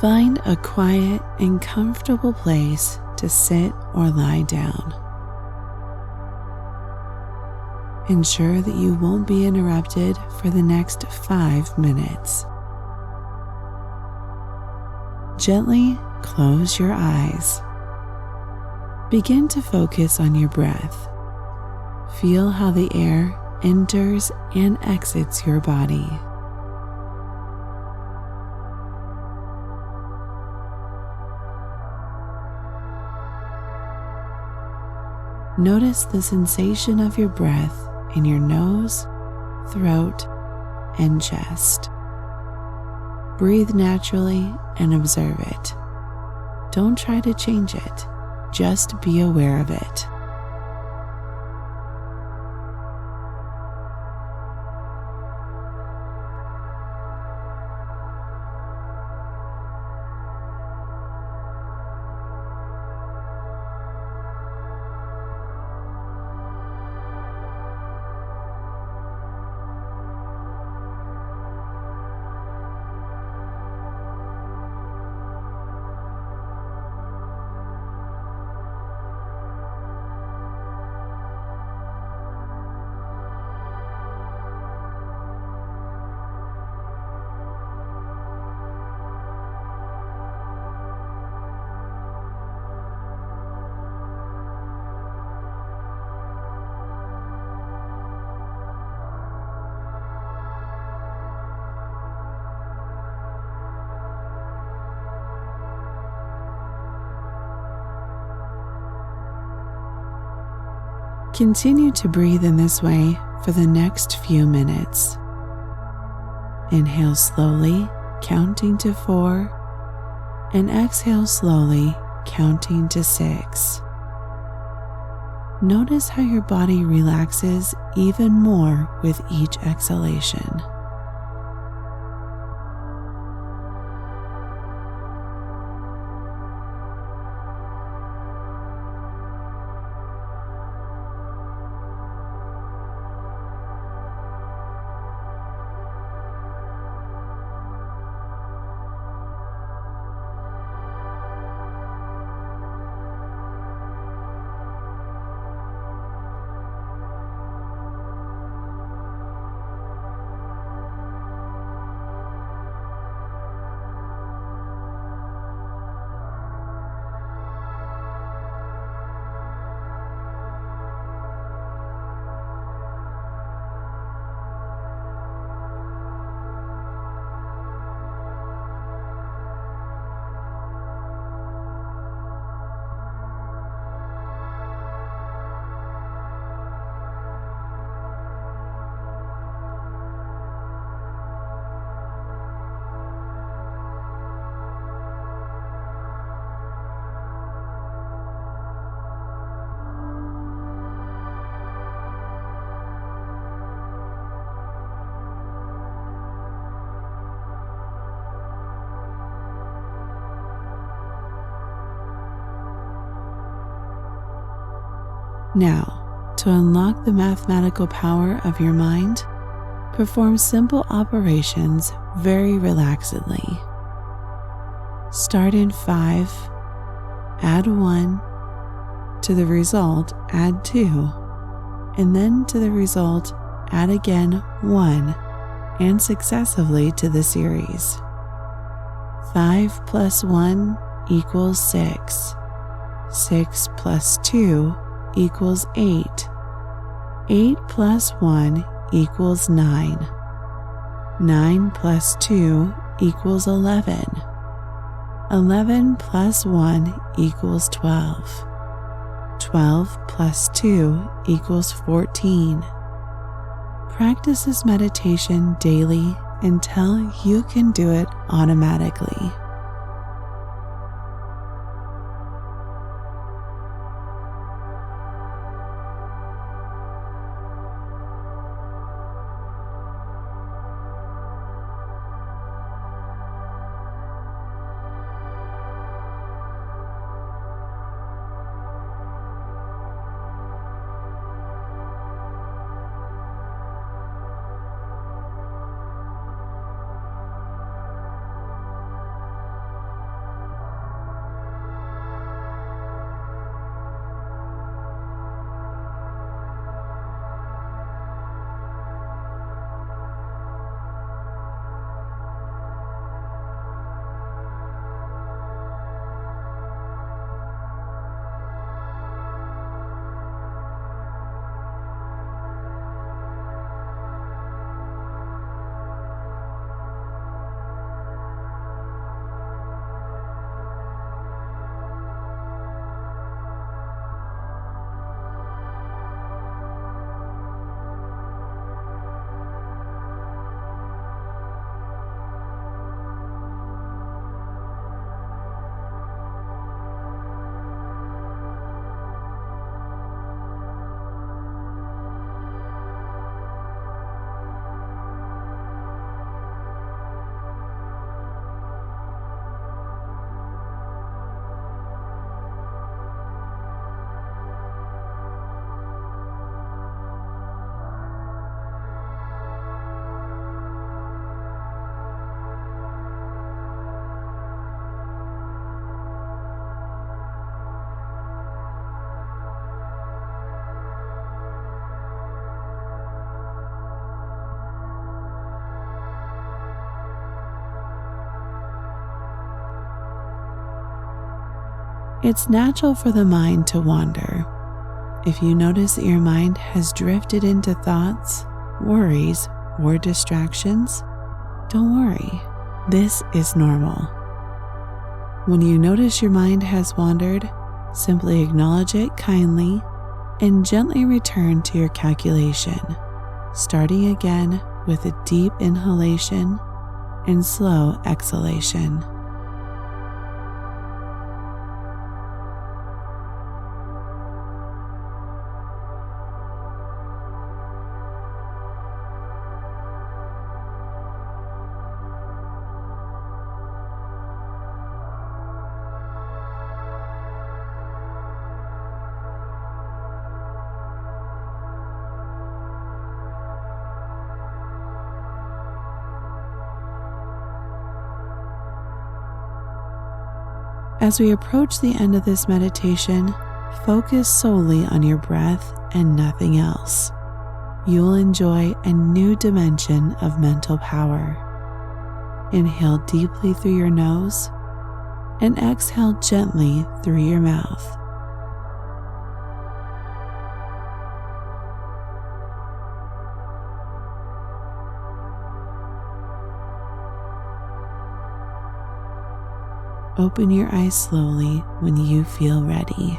Find a quiet and comfortable place to sit or lie down. Ensure that you won't be interrupted for the next 5 minutes. Gently close your eyes. Begin to focus on your breath. Feel how the air enters and exits your body. Notice the sensation of your breath in your nose, throat, and chest. Breathe naturally and observe it. Don't try to change it, just be aware of it. Continue to breathe in this way for the next few minutes. Inhale slowly, counting to 4, and exhale slowly, counting to 6. Notice how your body relaxes even more with each exhalation. Now, to unlock the mathematical power of your mind, perform simple operations very relaxedly. Start in 5, add 1, to the result add 2, and then to the result add again 1, and successively to the series. 5 plus 1 equals 6. 6 plus 2 equals 8. 8 plus 1 equals 9. 9 plus 2 equals 11. 11 plus 1 equals 12. 12 plus 2 equals 14. Practice this meditation daily until you can do it automatically. It's natural for the mind to wander. If you notice that your mind has drifted into thoughts, worries, or distractions, don't worry. This is normal. When you notice your mind has wandered, simply acknowledge it kindly and gently return to your calculation, starting again with a deep inhalation and slow exhalation. As we approach the end of this meditation, focus solely on your breath and nothing else. You'll enjoy a new dimension of mental power. Inhale deeply through your nose and exhale gently through your mouth. Open your eyes slowly when you feel ready.